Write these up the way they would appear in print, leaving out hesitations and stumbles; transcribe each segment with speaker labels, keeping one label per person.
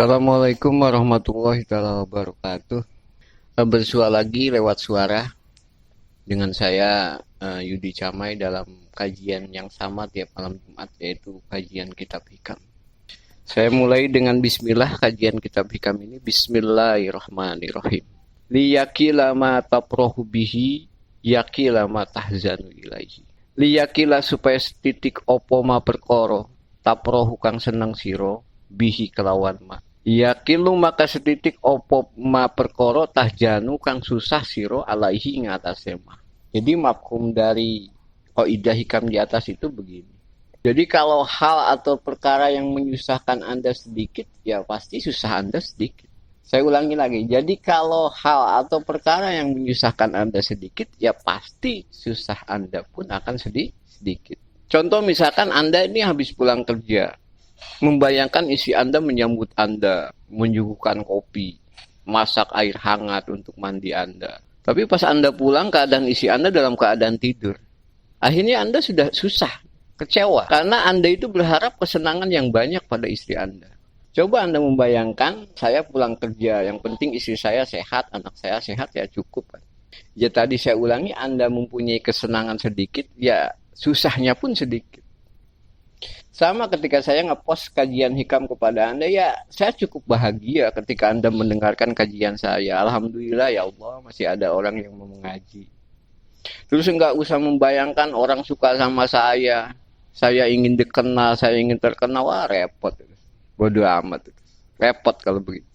Speaker 1: Assalamualaikum warahmatullahi wabarakatuh. Bersua lagi lewat suara dengan saya Yudi Camai dalam kajian yang sama tiap malam Jumat, yaitu kajian Kitab Hikam. Saya mulai dengan bismillah kajian Kitab Hikam ini. Bismillahirrahmanirrahim. Liyakila ma taprohu bihi yakila ma tahzanu ilaihi. Liyakila supaya setitik opo ma perkoro taprohu kang seneng siro bihi kelawan ma. Yakilu maka setitik opo ma perkoro tahjanu kang susah siro alaihi ngatasi ma. Jadi mafhum dari kaidah hikam di atas itu begini. Jadi kalau hal atau perkara yang menyusahkan Anda sedikit, ya pasti susah Anda sedikit. Saya ulangi lagi. Jadi kalau hal atau perkara yang menyusahkan Anda sedikit, ya pasti susah Anda pun akan sedikit. Contoh misalkan Anda ini habis pulang kerja, membayangkan isi Anda menyambut Anda, menyuguhkan kopi, masak air hangat untuk mandi Anda. Tapi pas Anda pulang, keadaan isi Anda dalam keadaan tidur. Akhirnya Anda sudah susah, kecewa. Karena Anda itu berharap kesenangan yang banyak pada istri Anda. Coba Anda membayangkan, saya pulang kerja, yang penting istri saya sehat, anak saya sehat, ya cukup. Ya tadi saya ulangi, Anda mempunyai kesenangan sedikit, ya susahnya pun sedikit. Sama ketika saya ngepost kajian hikam kepada Anda, ya saya cukup bahagia ketika Anda mendengarkan kajian saya. Alhamdulillah ya Allah, masih ada orang yang mau mengaji. Terus enggak usah membayangkan orang suka sama saya ingin dikenal, saya ingin terkenal, wah repot. Bodoh amat. Repot kalau begitu.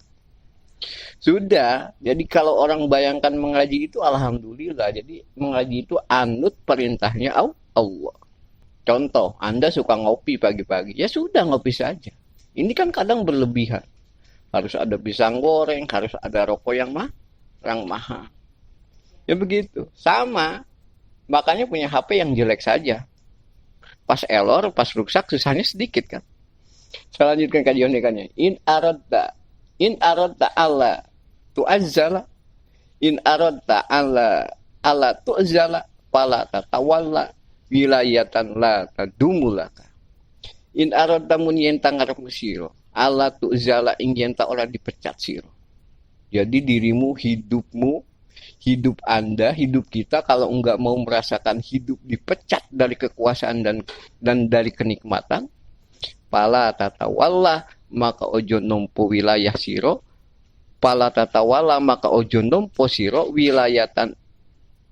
Speaker 1: Sudah, jadi kalau orang bayangkan mengaji itu alhamdulillah. Jadi mengaji itu anut perintahnya Allah. Contoh, Anda suka ngopi pagi-pagi, ya sudah ngopi saja. Ini kan kadang berlebihan. Harus ada pisang goreng, harus ada rokok yang mahal. Ya begitu. Sama, makanya punya HP yang jelek saja. Pas error, pas rusak, susahnya sedikit kan. Saya lanjutkan kajiannya. In aradta Allah tu'azzala. In aradta Allah tu'azzala. Fala tatawalla wilayatan la tadumulaka. In aradta mun yenta ngarepmu sira. Allah tu'azzala ing yenta ora dipecat sira. Jadi dirimu, hidupmu, hidup Anda, hidup kita kalau enggak mau merasakan hidup dipecat dari kekuasaan dan dari kenikmatan, pala tatawalla maka ojo nompo wilayah siro, pala tatawalla maka ojo nompo siro wilayatan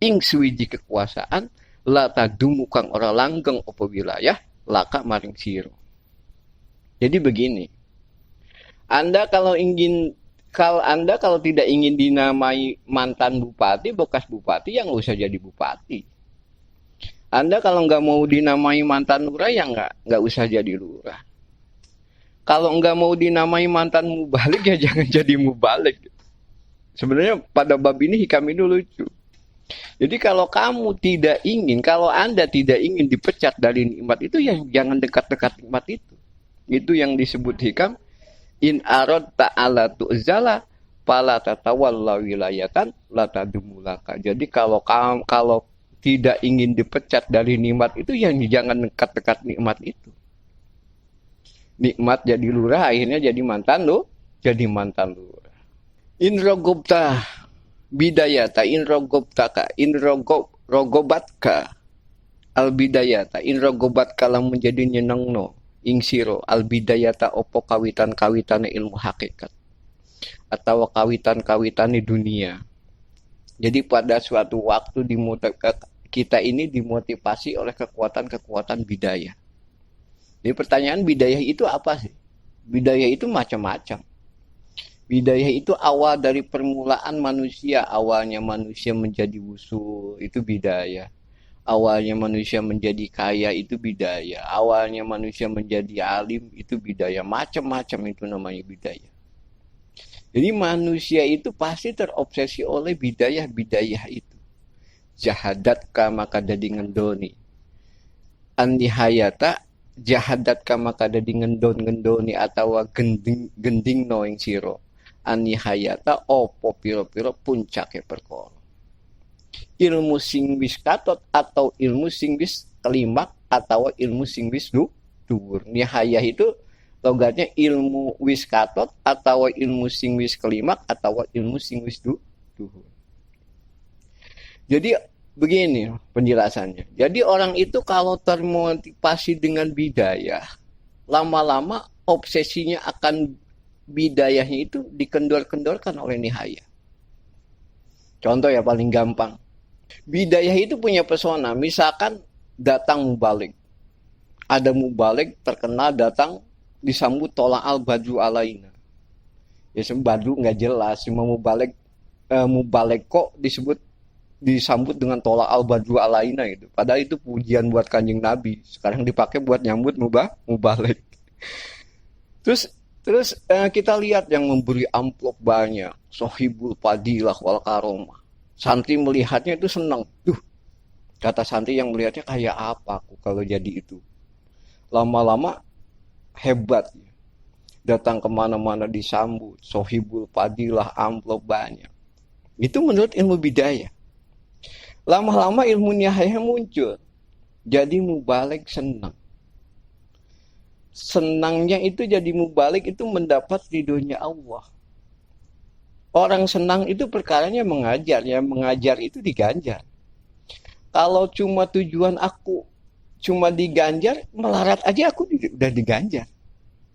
Speaker 1: ing suwiji kekuasaan, la tadumu kang ora langgeng opo wilayah laka maring siro. Jadi begini, Anda kalau tidak ingin dinamai mantan bupati, bekas bupati, yang nggak usah jadi bupati. Anda kalau nggak mau dinamai mantan lurah, ya nggak usah jadi lurah. Kalau nggak mau dinamai mantan mubalik, ya jangan jadi mubalik. Sebenarnya pada bab ini hikam ini lucu. Jadi kalau Anda tidak ingin dipecat dari nikmat itu, ya jangan dekat-dekat nikmat itu. Itu yang disebut hikam. In aradta ala tu'zala fala tatawalla wilayatan la tadumulaka. Jadi kalau tidak ingin dipecat dari nikmat itu, ya jangan dekat-dekat nikmat itu. Nikmat jadi lurah, akhirnya jadi mantan lurah. In rogobta bidayata in rogobatka al bidayata in rogobat kalam menjadi nyenengno ing siro al bidayata opo kawitan-kawitane ilmu hakikat atau kawitan-kawitane dunia. Jadi pada suatu waktu kita ini dimotivasi oleh kekuatan-kekuatan bidayah. Jadi pertanyaan, bidayah itu apa sih? Bidayah itu macam-macam. Bidayah itu awal dari permulaan manusia. Awalnya manusia menjadi wusul, itu bidayah. Awalnya manusia menjadi kaya, itu bidayah. Awalnya manusia menjadi alim, itu bidayah. Macam-macam itu namanya bidayah. Jadi manusia itu pasti terobsesi oleh bidayah-bidayah itu. Jahadatka maka dadi ngendoni. Annihayata jahadatka maka dadi ngendoni atau gending noing siro. Annihayata opo piro-piro puncake perkara. Ilmu sing wis katot atau ilmu sing wis kelimak atau ilmu sing wis dhuwur. Nihayah itu Logatnya ilmu wis katot atau ilmu sing wis kelimak atau ilmu sing wis duhur. Jadi begini penjelasannya. Jadi orang itu kalau termotivasi dengan bidayah, lama-lama obsesinya akan bidayahnya itu dikendor-kendorkan oleh nihaya. Contoh ya paling gampang. Bidayah itu punya pesona. Misalkan datang mubalik. Ada mubalik terkenal datang disambut tolak al baju alaina. Ya badu nggak jelas. Cuma mubalik kok disambut dengan tolak al baju alaina itu. Padahal itu pujian buat kanjeng Nabi. Sekarang dipakai buat nyambut mubalik. Terus kita lihat yang memberi amplop banyak. Sohibul padilah wal karomah. Santri melihatnya itu senang. Kata santri yang melihatnya kayak apa aku kalau jadi itu. Lama-lama hebat. Datang kemana-mana disambut. Sohibul padilah amplop banyak. Itu menurut ilmu bidayah. Lama-lama ilmu nihayah muncul. Jadi mubalik senang. Senangnya itu jadi mubalik itu mendapat ridhonya Allah. Orang senang itu perkaranya mengajar. Yang mengajar itu diganjar. Kalau cuma tujuan aku cuma diganjar, melarat aja aku udah diganjar.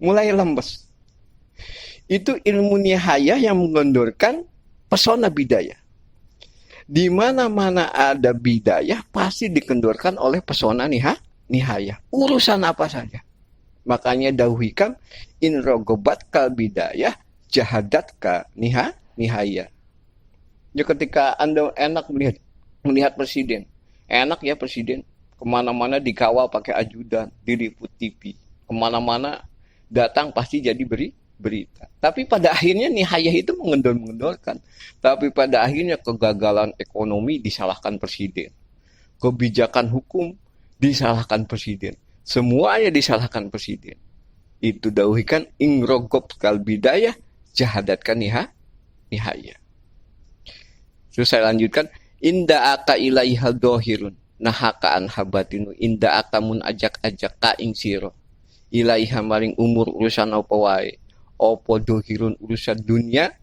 Speaker 1: Mulai lemes. Itu ilmu nihayah yang menggondorkan pesona bidayah. Di mana-mana ada bidayah pasti dikendorkan oleh pesona nihayah. Urusan apa saja. Makanya dawuhkan in rogobat kal bidayah jahadat ka nihayah. Ya ketika Anda enak melihat presiden. Enak ya presiden. Kemana-mana dikawal pakai ajudan. Diliput TV. Kemana-mana datang pasti jadi berita. Tapi pada akhirnya nihayah itu mengendor-mengendorkan. Tapi pada akhirnya kegagalan ekonomi disalahkan presiden. Kebijakan hukum disalahkan presiden. Semuanya disalahkan presiden. Itu dawuhkan ingrogob kal bidayah jahadatkan nihayah. Terus saya lanjutkan inda aka ilaihal dohirun nahaka an habatinu inda aka mun ajak-ajak ka ing sira ilaiha maring umur urusan apa wae apa dohirun urusan dunia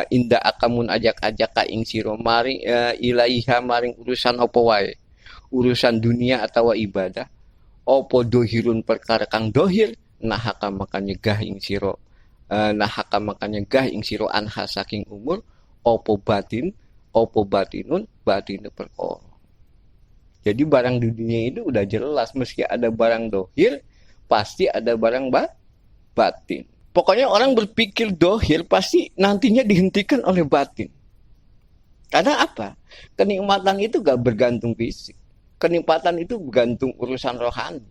Speaker 1: inda aka mun ajak-ajak ka ing sira maring ilaiha maring urusan apa wae urusan dunia atau ibadah opo dohirun perkara kang dohir nahaka makanya gah ing siro nahaka makanya gah ing siro anha saking umur opo batinun batine perkara. Jadi barang di dunia itu udah jelas meski ada barang dohir pasti ada barang batin. Pokoknya orang berpikir dohir pasti nantinya dihentikan oleh batin. Karena apa? Kenikmatan itu gak bergantung fisik. Kenikmatan itu bergantung urusan rohani.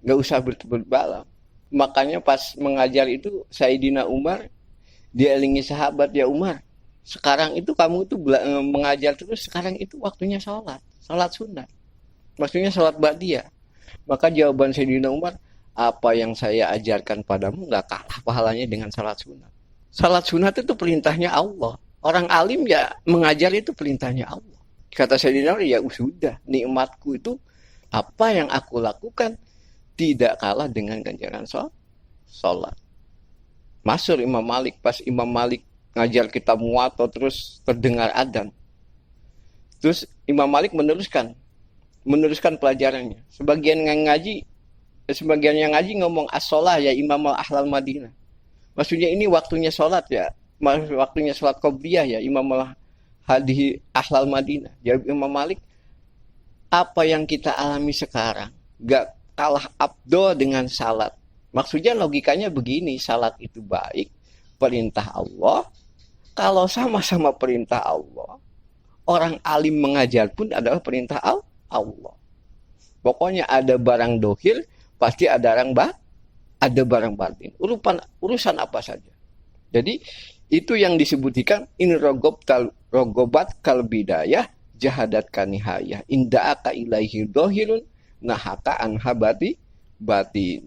Speaker 1: Gak usah berbalap. Makanya pas mengajar itu Sayyidina Umar dielingi sahabat, ya Umar, sekarang itu kamu tuh mengajar terus, sekarang itu waktunya sholat sunat. Maksudnya sholat ba'diyah. Maka jawaban Sayyidina Umar, apa yang saya ajarkan padamu gak kalah pahalanya dengan sholat sunat. Sholat sunat itu perintahnya Allah. Orang alim ya mengajar itu perintahnya Allah. Kata Sayyidina Umar, ya sudah, nikmatku itu apa yang aku lakukan tidak kalah dengan ganjaran sholat. Masyhur Imam Malik, pas Imam Malik ngajar kitab Muwatta terus terdengar adzan. Terus Imam Malik meneruskan pelajarannya. Sebagian yang ngaji ngomong as-shalah ya Imam al-Ahlal Madinah. Maksudnya ini waktunya sholat ya, waktunya sholat qobliyah ya Imam Hadi Ahlal Madinah. Jawab Imam Malik, apa yang kita alami sekarang gak kalah abdol dengan salat. Maksudnya logikanya begini, salat itu baik, perintah Allah. Kalau sama-sama perintah Allah, orang alim mengajar pun adalah perintah Allah. Pokoknya ada barang dohir, pasti ada barang batin. Urusan apa saja. Jadi itu yang disebutkan in rogobat kal bidayah jahadat kanihayah inda aka ilaihi dohirun nahaka anha batin.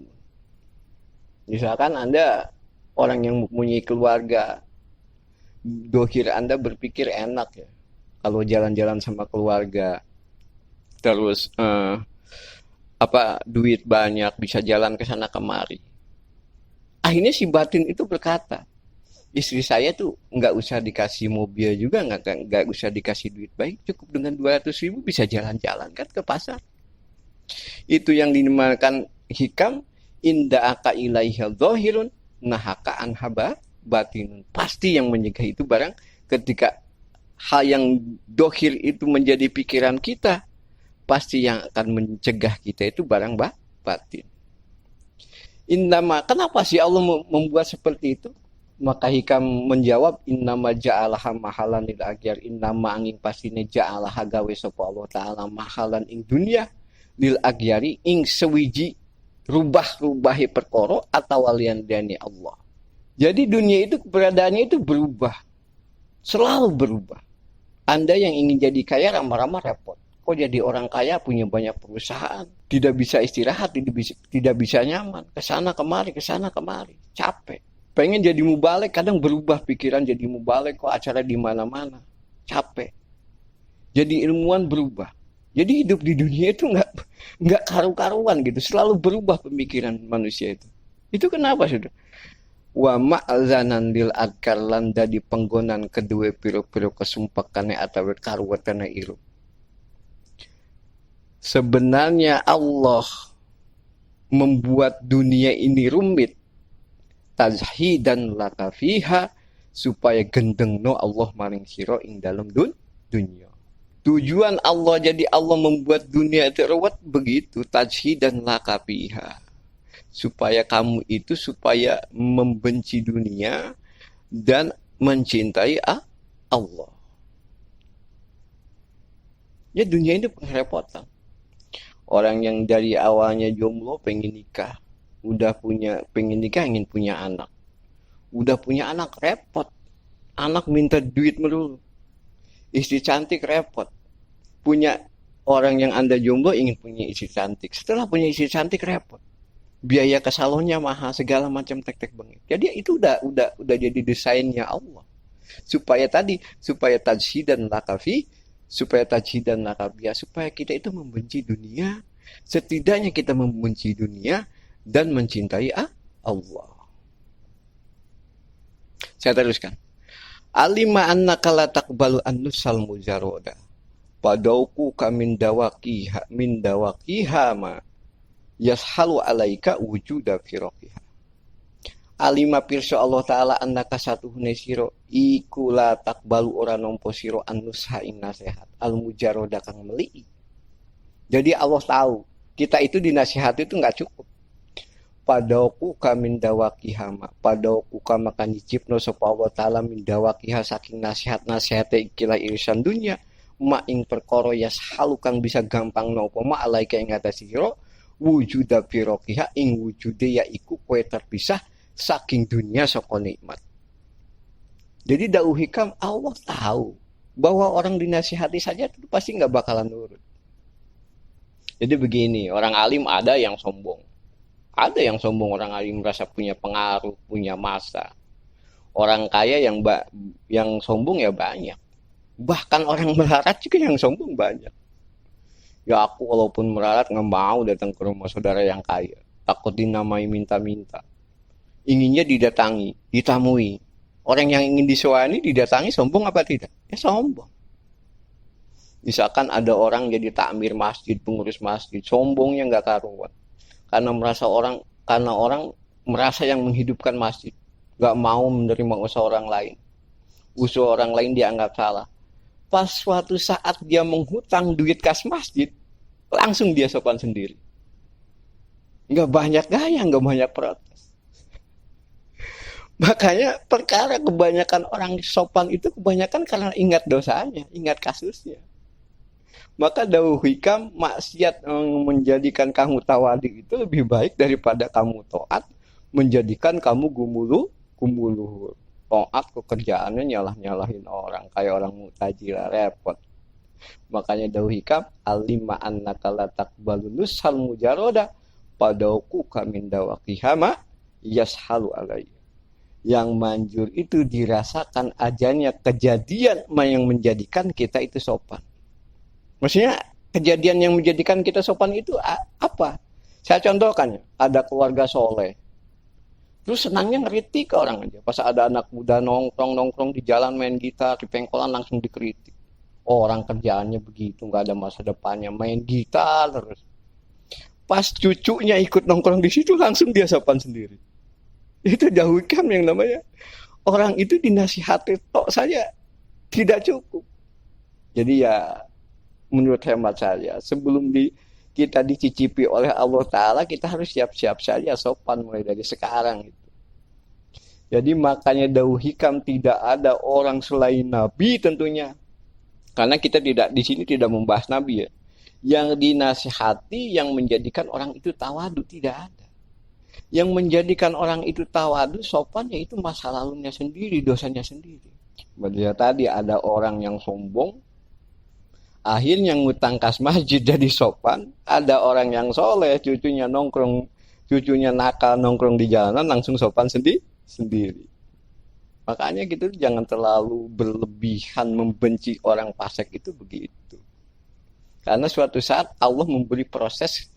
Speaker 1: Misalkan Anda orang yang mempunyai keluarga, dohir Anda berpikir enak ya kalau jalan-jalan sama keluarga, terus duit banyak bisa jalan ke sana kemari. Akhirnya si batin itu berkata, istri saya tuh nggak usah dikasih mobil juga, nggak usah dikasih duit baik, cukup dengan 200.000 bisa jalan-jalan kan ke pasar. Itu yang dinamakan hikam, inda aka ilaihal zohirun nahaka anhaba batinun. Pasti yang menyegah itu barang ketika hal yang dohir itu menjadi pikiran kita, pasti yang akan mencegah kita itu barang batin. Innama, kenapa sih Allah membuat seperti itu? Maka hikam menjawab, innama ja'alaha mahalan lil agyar, innama angin pasine ja'alaha gawe sapa Allah Ta'ala mahalan ing dunia lil agyari ing sewiji rubah-rubahi perkara atau walian dani Allah. Jadi dunia itu keberadaannya itu berubah, selalu berubah. Anda yang ingin jadi kaya ramah-ramah repot. Kok jadi orang kaya punya banyak perusahaan, tidak bisa istirahat, tidak bisa nyaman, kesana kemari, capek. Pengen jadi mubalek, kadang berubah pikiran jadi mubalek, kok acara di mana-mana, capek. Jadi ilmuwan berubah. Jadi hidup di dunia itu nggak karu-karuan gitu, selalu berubah pemikiran manusia itu. Itu kenapa sudah? Wa ma'zanan lil adkar lan dadi penggonan kedua piro-piro kesumpakane atawa karuwatana iru. Sebenarnya Allah membuat dunia ini rumit, tazhidan laka fiha, supaya gendengno Allah maring sira ing dalam dunia. Tujuan Allah, jadi Allah membuat dunia itu ruwet begitu, tazhidan laka fiha, supaya kamu itu supaya membenci dunia dan mencintai Allah. Ya dunia ini kerepotan. Orang yang dari awalnya jomblo pengen nikah, pengen nikah ingin punya anak, udah punya anak repot, anak minta duit melulu, istri cantik repot, punya orang yang Anda jomblo ingin punya istri cantik, setelah punya istri cantik repot, biaya ke salonnya mahal, segala macam tek-tek bengek. Jadi itu udah jadi desainnya Allah, supaya tajhidan lakafi, supaya tajhidan lakabia, supaya kita itu membenci dunia, setidaknya kita membenci dunia dan mencintai Allah. Saya teruskan. Alima annaka la taqbalu an-nusal mujarrada. Padauku kamin dawaqiha ma yashalu alaika wujuda firoqiha. Alima pirsa Allah Ta'ala annaka satuhune siro iku la takbalu ora nompo siro annusha ing nasihat al mujarroda kang meli. Jadi Allah tahu kita itu dinasihati itu nggak cukup. Padaku kamin dawakihama, padaku kama kan dicipno sapa Allah Ta'ala min dawakiha saking nasihat-nasihate ikilah irisan dunia ma ing perkara yashalu kang bisa gampang nopo ma alaika ing atas siro wujuda firoqiha ing wujude yaiku kowe terpisah saking dunia saka nikmat. Jadi dawuh hikam, Allah tahu bahwa orang dinasihati saja itu pasti nggak bakalan nurut. Jadi begini, orang alim ada yang sombong, orang alim merasa punya pengaruh, punya massa. Orang kaya yang sombong ya banyak. Bahkan orang melarat juga yang sombong banyak. Ya aku walaupun melarat nggak mau datang ke rumah saudara yang kaya, takut dinamai minta-minta. Inginnya didatangi, ditamui. Orang yang ingin disewani didatangi sombong apa tidak? Ya sombong. Misalkan ada orang jadi takmir masjid, pengurus masjid, sombongnya nggak karuan. Karena orang merasa yang menghidupkan masjid, nggak mau menerima usaha orang lain. Usaha orang lain dianggap salah. Pas suatu saat dia menghutang duit kas masjid, langsung dia sopan sendiri. Nggak banyak gaya, nggak banyak protes. Makanya perkara kebanyakan orang sopan itu kebanyakan karena ingat dosanya, ingat kasusnya. Maka dawuh hikam, maksiat menjadikan kamu tawadi itu lebih baik daripada kamu taat menjadikan kamu gumuluhur. Taat pekerjaannya nyalah-nyalahin orang, kayak orang mutajila, repot. Makanya dawuh hikam, alima annaka la taqbalu nusal mujarroda padauku kamin dawaqihama yashalu alaihi. Yang manjur itu dirasakan adanya kejadian yang menjadikan kita itu sopan. Maksudnya kejadian yang menjadikan kita sopan itu apa? Saya contohkan ya, ada keluarga soleh. Terus senangnya ngeritik ke orang aja. Pas ada anak muda nongkrong-nongkrong di jalan main gitar, di pengkolan langsung dikritik. Oh, orang kerjaannya begitu, nggak ada masa depannya, main gitar terus. Pas cucunya ikut nongkrong di situ langsung dia sopan sendiri. Itu jauhkan yang namanya orang itu dinasihati tok saja tidak cukup. Jadi ya menurut hemat saya sebelum kita dicicipi oleh Allah Ta'ala kita harus siap-siap saja sopan mulai dari sekarang. Jadi makanya Dawu Hikam tidak ada orang selain Nabi tentunya. Karena kita tidak di sini tidak membahas Nabi ya. Yang dinasihati yang menjadikan orang itu tawadu tidak ada. Yang menjadikan orang itu tawadu sopan yaitu masa lalunya sendiri, dosanya sendiri. Berarti tadi ada orang yang sombong, akhirnya ngutang kas masjid jadi sopan. Ada orang yang soleh, cucunya nongkrong, cucunya nakal nongkrong di jalanan langsung sopan sendiri. Makanya gitu jangan terlalu berlebihan membenci orang fasik itu begitu. Karena suatu saat Allah memberi proses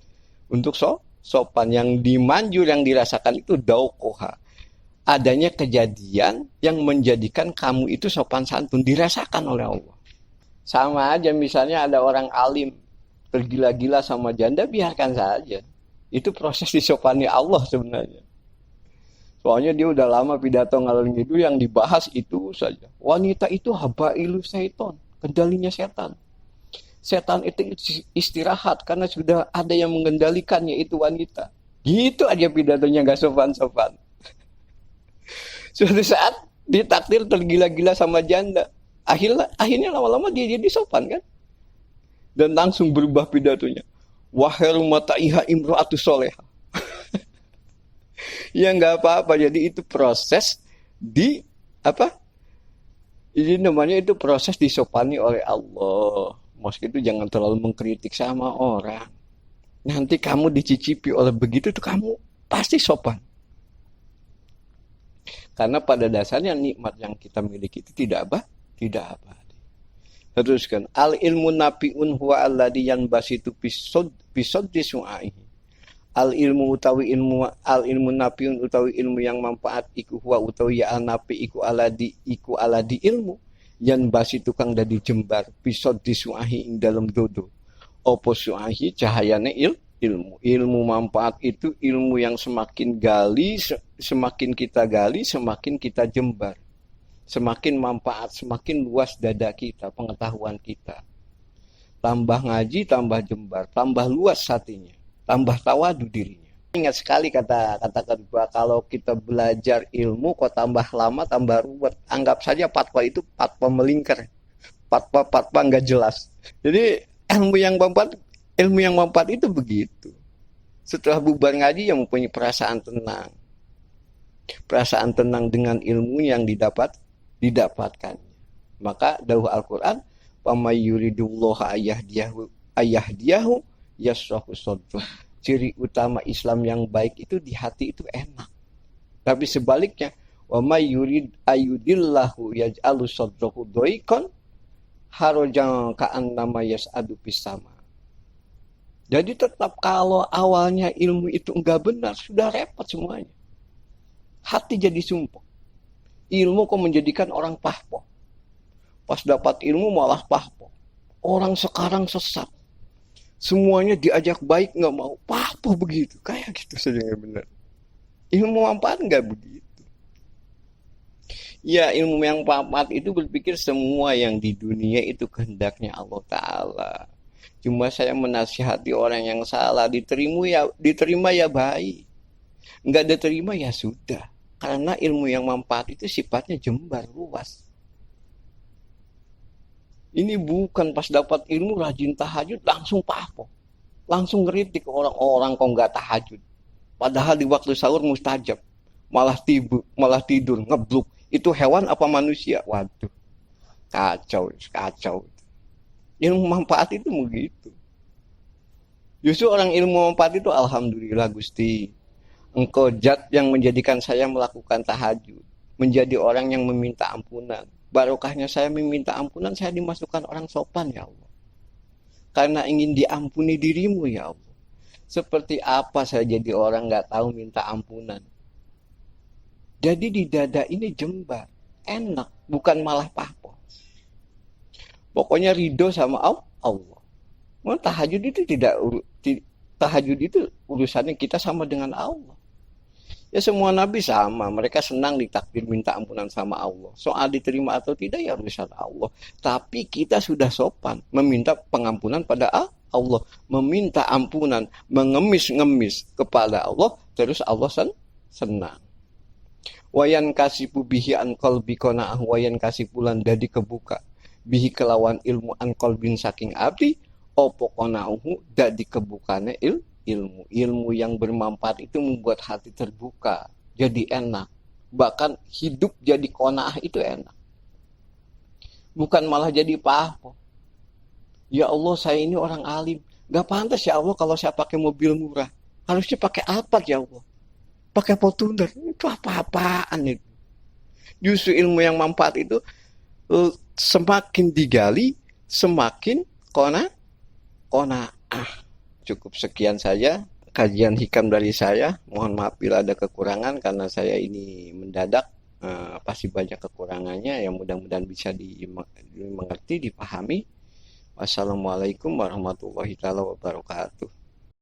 Speaker 1: untuk sopan yang dimanjur yang dirasakan itu dauqoha. Adanya kejadian yang menjadikan kamu itu sopan santun dirasakan oleh Allah. Sama aja misalnya ada orang alim tergila-gila sama janda biarkan saja. Itu proses disopani Allah sebenarnya. Soalnya dia udah lama pidato ngalor ngidul yang dibahas itu saja. Wanita itu habailu syaiton, kendalinya setan. Setan itu istirahat karena sudah ada yang mengendalikan yaitu wanita. Gitu aja pidatonya gak sopan-sopan. Suatu saat ditakdir tergila-gila sama janda. Akhirnya lama-lama dia jadi sopan kan. Dan langsung berubah pidatonya. Wahai rumata'iha imro'atu soleha. Ya nggak apa-apa. Jadi itu proses di apa? Ini namanya itu proses disopani oleh Allah. Meski itu jangan terlalu mengkritik sama orang. Nanti kamu dicicipi oleh begitu tuh kamu pasti sopan. Karena pada dasarnya nikmat yang kita miliki itu tidak abadi. Teruskan al ilmu nafiun huwa alladhi yanbasitu bisoddi su'aihi. Al ilmu nafiun utawi ilmu yang manfaat iku huwa utawi ya nafi iku aladi ilmu yang basi tukang dadi jembar pisot disuahi ing dalam dodo opo suahi cahayane ilmu manfaat itu ilmu yang semakin kita jembar semakin manfaat semakin luas dada kita pengetahuan kita tambah ngaji tambah jembar tambah luas hatinya tambah tawadu dirinya. Ingat sekali kata kedua, kalau kita belajar ilmu kok tambah lama tambah ruwet. Anggap saja fatwa itu fatwa melingkar. Fatwa enggak jelas. Jadi ilmu yang manfaat itu begitu. Setelah bubar ngaji yang mempunyai perasaan tenang. Perasaan tenang dengan ilmu yang didapatkan. Maka dawuh Al-Qur'an, "Pamay yuridullahu ayyahdiyahu yasrahu sadruh." Ciri utama Islam yang baik itu di hati itu enak. Tapi sebaliknya, wa may yurid ayudillahu yaj'alu sadrahu dhaikon harajan ka'annama yas'adu fis sama. Jadi tetap kalau awalnya ilmu itu enggak benar, sudah repot semuanya. Hati jadi sumpah. Ilmu kok menjadikan orang pahpoh. Pas dapat ilmu malah pahpoh. Orang sekarang sesat. Semuanya diajak baik nggak mau, apa begitu, kayak gitu saja yang benar. Ilmu manfaat nggak begitu. Ya ilmu yang manfaat itu berpikir semua yang di dunia itu kehendaknya Allah Ta'ala. Cuma saya menasihati orang yang salah, diterima ya baik, nggak diterima ya sudah. Karena ilmu yang manfaat itu sifatnya jembar luas. Ini bukan pas dapat ilmu rajin tahajud langsung pahpoh. Langsung ngeritik orang-orang kok nggak tahajud. Padahal di waktu sahur mustajab. Malah tidur, ngebluk. Itu hewan apa manusia? Waduh. Kacau. Ilmu manfaat itu begitu. Justru orang ilmu manfaat itu alhamdulillah Gusti. Engkau zat yang menjadikan saya melakukan tahajud. Menjadi orang yang meminta ampunan. Barokahnya saya meminta ampunan, saya dimasukkan orang sopan ya Allah. Karena ingin diampuni dirimu ya Allah. Seperti apa saya jadi orang gak tahu minta ampunan. Jadi di dada ini jembar, enak, bukan malah pahpoh. Pokoknya ridho sama Allah. Tahajud itu tahajud itu urusannya kita sama dengan Allah. Ya semua nabi sama, mereka senang ditakdir minta ampunan sama Allah. Soal diterima atau tidak ya urusan Allah. Tapi kita sudah sopan meminta pengampunan pada Allah, meminta ampunan, mengemis-ngemis kepada Allah, terus Allah senang. Wayan kasipu bihi an qalbi qanaah wayan kasipulan dadi kebuka bihi kelawan ilmu an qalbin saking abdi opo qanaahu dadi kebukane ilmu yang bermanfaat itu membuat hati terbuka jadi enak, bahkan hidup jadi qanaah itu enak, bukan malah jadi pahpo. Ya Allah, saya ini orang alim, gak pantas ya Allah kalau saya pakai mobil murah, harusnya pakai Alphard ya Allah, pakai Fortuner, itu apa-apaan itu. Justru ilmu yang manfaat itu semakin digali semakin kona. Cukup sekian saja kajian hikam dari saya. Mohon maaf bila ada kekurangan karena saya ini mendadak, pasti banyak kekurangannya yang mudah-mudahan bisa dimengerti, dipahami. Wassalamualaikum warahmatullahi wabarakatuh.